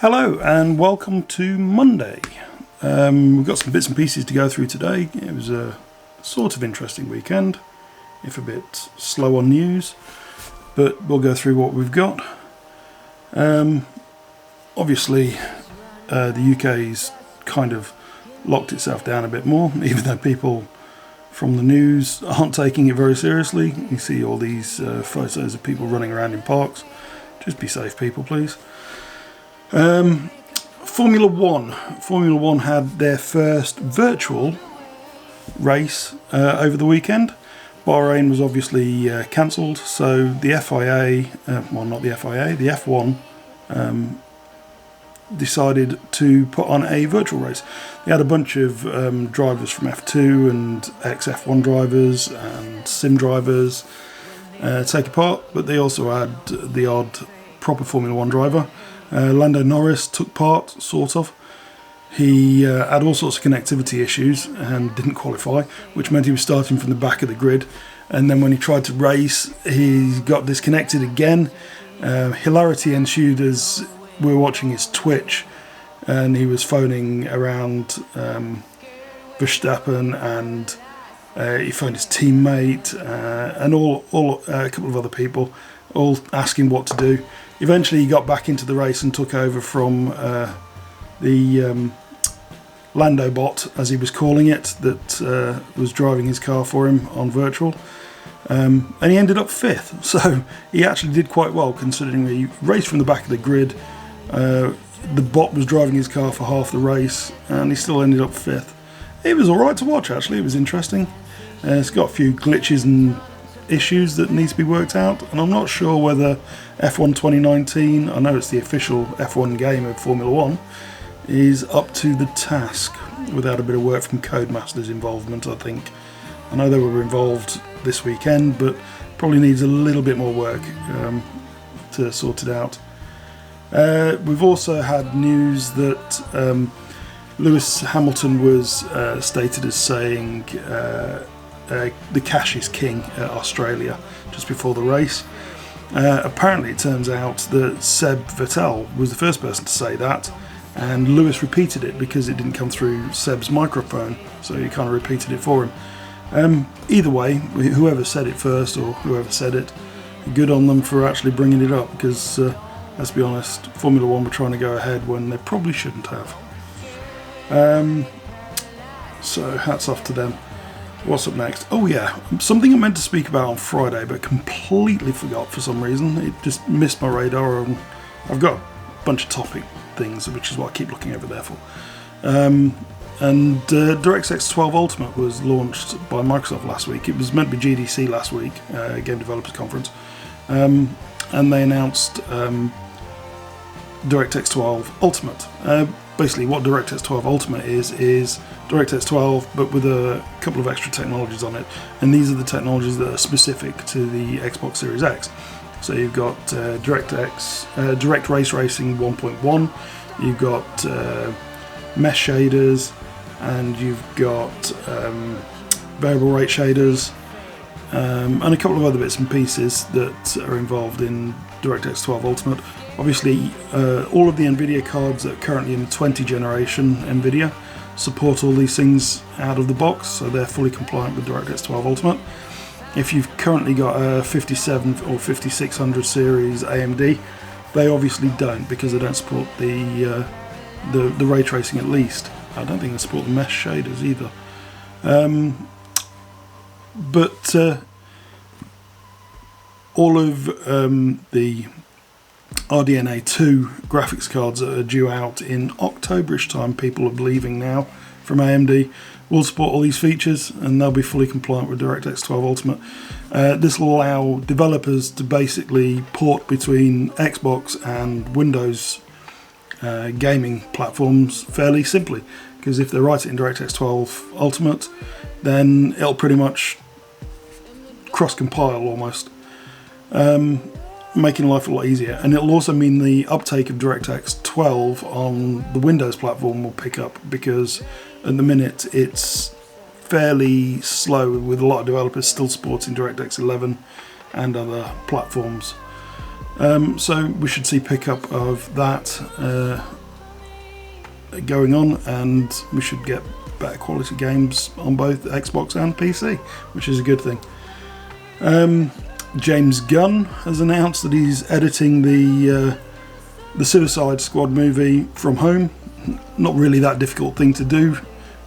Hello and welcome to Monday. We've got some bits and pieces to go through today. It was a sort of interesting weekend, if a bit slow on news, but we'll go through what we've got. Obviously, the UK's kind of locked itself down a bit more, even though people from the news aren't taking it very seriously. You see all these photos of people running around in parks. Just be safe, people, please. Formula One had their first virtual race over the weekend. Bahrain was obviously cancelled, so the FIA, well, not the FIA, the F1 decided to put on a virtual race. They had a bunch of drivers from F2 and ex-F1 drivers and sim drivers take part, but they also had the odd proper Formula One driver. Lando Norris took part, sort of. He had all sorts of connectivity issues and didn't qualify, which meant he was starting from the back of the grid. And then when he tried to race, he got disconnected again. Hilarity ensued as we were watching his Twitch, and he was phoning around Verstappen, and he phoned his teammate and a couple of other people, all asking what to do. Eventually he got back into the race and took over from the Lando bot, as he was calling it, that was driving his car for him on virtual. And he ended up 5th, so he actually did quite well considering he raced from the back of the grid. The bot was driving his car for half the race and he still ended up 5th. It was alright to watch, actually. It was interesting. It's got a few glitches and issues that need to be worked out, and I'm not sure whether F1 2019, I know it's the official F1 game of Formula One, is up to the task without a bit of work from Codemasters' involvement. I think I know they were involved this weekend, but probably needs a little bit more work to sort it out. We've also had news that Lewis Hamilton was stated as saying the cash is king at Australia just before the race. Apparently it turns out that Seb Vettel was the first person to say that, and Lewis repeated it because it didn't come through Seb's microphone, so he kind of repeated it for him. Either way, whoever said it first or whoever said it, good on them for actually bringing it up, because let's be honest, Formula One were trying to go ahead when they probably shouldn't have. So hats off to them. What's up next? Oh yeah, something I meant to speak about on Friday but completely forgot for some reason. It just missed my radar, and I've got a bunch of topic things, which is what I keep looking over there for. And DirectX 12 Ultimate was launched by Microsoft last week. It was meant to be GDC last week, Game Developers Conference, and they announced DirectX 12 Ultimate. Basically what DirectX 12 Ultimate is DirectX 12 but with a couple of extra technologies on it, and these are the technologies that are specific to the Xbox Series X. So you've got Direct Race Racing 1.1, you've got mesh shaders, and you've got variable rate shaders, and a couple of other bits and pieces that are involved in DirectX 12 Ultimate. Obviously, all of the NVIDIA cards that are currently in the 20 generation NVIDIA support all these things out of the box, so they're fully compliant with DirectX 12 Ultimate. If you've currently got a 57 or 5600 series AMD, they obviously don't, because they don't support the ray tracing at least. I don't think they support the mesh shaders either. But all of the RDNA 2 graphics cards that are due out in Octoberish time, people are believing now, from AMD, will support all these features, and they'll be fully compliant with DirectX 12 Ultimate. This will allow developers to basically port between Xbox and Windows gaming platforms fairly simply, because if they write it in DirectX 12 Ultimate, then it'll pretty much cross-compile almost, making life a lot easier. And it'll also mean the uptake of DirectX 12 on the Windows platform will pick up, because at the minute it's fairly slow, with a lot of developers still supporting DirectX 11 and other platforms. So we should see pickup of that going on, and we should get better quality games on both Xbox and PC, which is a good thing. James Gunn has announced that he's editing the Suicide Squad movie from home. Not really that difficult thing to do,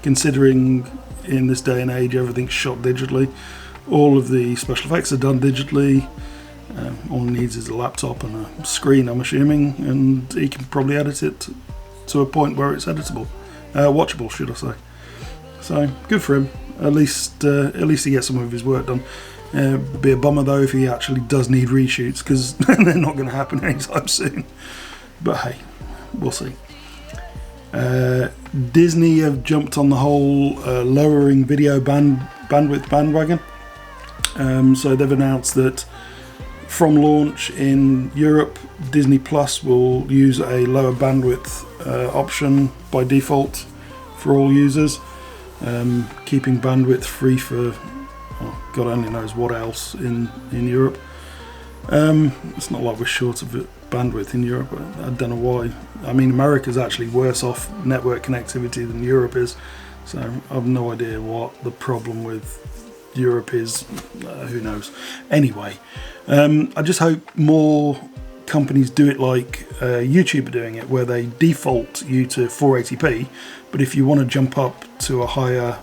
considering in this day and age everything's shot digitally. All of the special effects are done digitally. All he needs is a laptop and a screen, I'm assuming, and he can probably edit it to a point where it's editable, watchable, should I say. So good for him. At least he gets some of his work done. Be a bummer though if he actually does need reshoots, because they're not going to happen anytime soon. But hey, we'll see. Disney have jumped on the whole lowering video bandwidth bandwagon. So they've announced that from launch in Europe, Disney Plus will use a lower bandwidth option by default for all users, keeping bandwidth free for God only knows what else in Europe. It's not like we're short of bandwidth in Europe. I don't know why. I mean, America's actually worse off network connectivity than Europe is, so I've no idea what the problem with Europe is. Who knows? Anyway, I just hope more companies do it like YouTube are doing it, where they default you to 480p, but if you want to jump up to a higher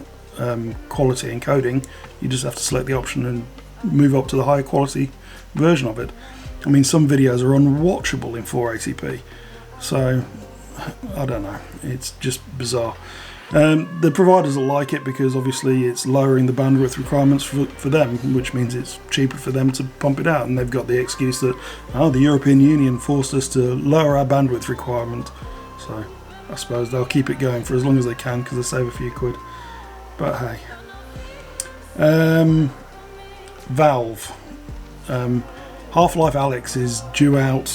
quality encoding, you just have to select the option and move up to the higher quality version of it. I mean, some videos are unwatchable in 480p, so I don't know, it's just bizarre. The providers will like it because obviously it's lowering the bandwidth requirements for them, which means it's cheaper for them to pump it out, and they've got the excuse that, oh, the European Union forced us to lower our bandwidth requirement, so I suppose they'll keep it going for as long as they can because they save a few quid. But hey, Valve, Half-Life Alyx is due out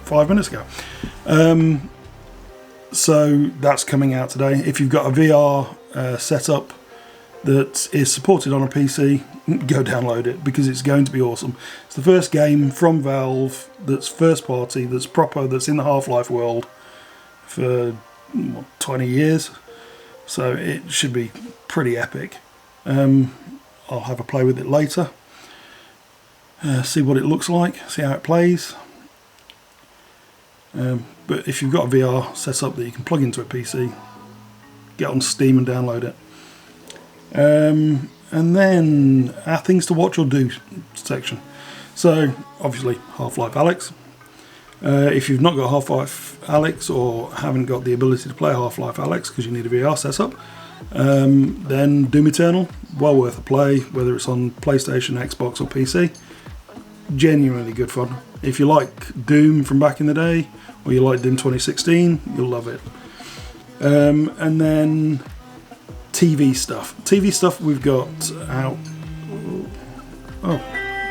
5 minutes ago. So that's coming out today. If you've got a VR setup that is supported on a PC, go download it because it's going to be awesome. It's the first game from Valve that's first party, that's proper, that's in the Half-Life world for 20 years. So it should be pretty epic. I'll have a play with it later. See what it looks like, see how it plays. But if you've got a VR set up that you can plug into a PC, get on Steam and download it. And then our things to watch or do section. So obviously Half-Life Alyx. If you've not got Half-Life Alyx or haven't got the ability to play Half-Life Alyx because you need a VR setup, then Doom Eternal, well worth a play, whether it's on PlayStation, Xbox or PC. Genuinely good fun. If you like Doom from back in the day, or you like Doom 2016, you'll love it. And then TV stuff. TV stuff we've got out. Oh,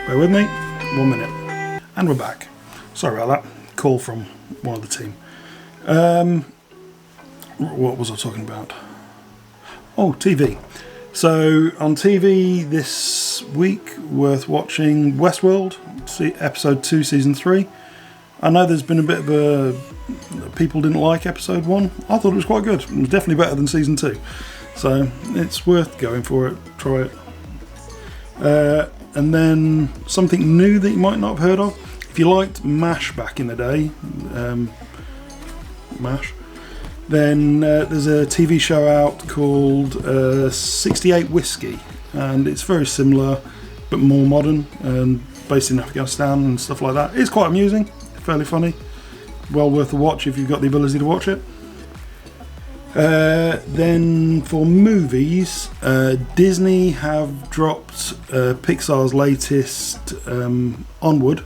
bear with me. 1 minute. And we're back. Sorry about that. Call from one of the team. What was I talking about? Oh, TV. So on TV this week, worth watching Westworld, episode 2, season 3. I know there's been a bit of a... people didn't like episode 1. I thought it was quite good. It was definitely better than season 2. So it's worth going for it. Try it. And then something new that you might not have heard of. If you liked MASH back in the day, MASH, then there's a TV show out called 68 Whiskey, and it's very similar but more modern and based in Afghanistan and stuff like that. It's quite amusing, fairly funny, well worth a watch if you've got the ability to watch it. Then for movies, Disney have dropped Pixar's latest Onward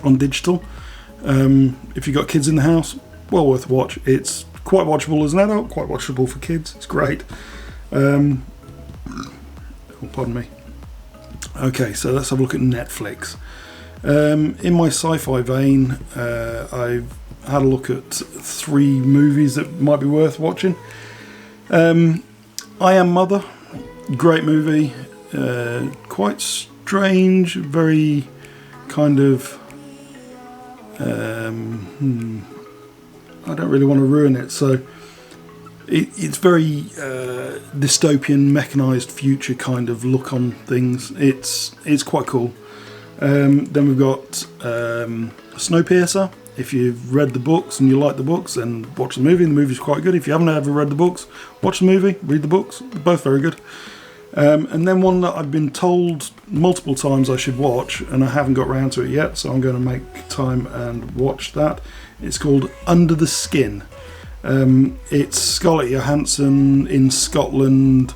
on digital. If you've got kids in the house, well worth a watch. It's quite watchable as an adult, quite watchable for kids. It's great. Oh, pardon me. Okay, so let's have a look at Netflix. In my sci-fi vein, I've had a look at 3 movies that might be worth watching. I Am Mother, great movie, quite strange, very kind of I don't really want to ruin it, so it's very dystopian, mechanised future kind of look on things. It's quite cool. Then we've got Snowpiercer. If you've read the books and you like the books, then watch the movie. The movie's quite good. If you haven't ever read the books, watch the movie, read the books. They're both very good. And then one that I've been told multiple times I should watch, and I haven't got around to it yet, so I'm going to make time and watch that. It's called Under the Skin. It's Scarlett Johansson in Scotland,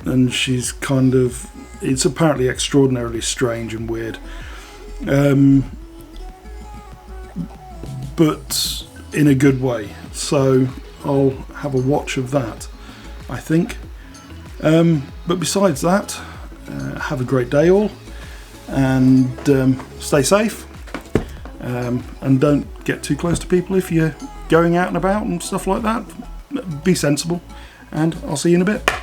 and she's kind of... It's apparently extraordinarily strange and weird. But in a good way. So I'll have a watch of that, I think. But besides that, have a great day all, and stay safe, and don't get too close to people if you're going out and about and stuff like that. Be sensible, and I'll see you in a bit.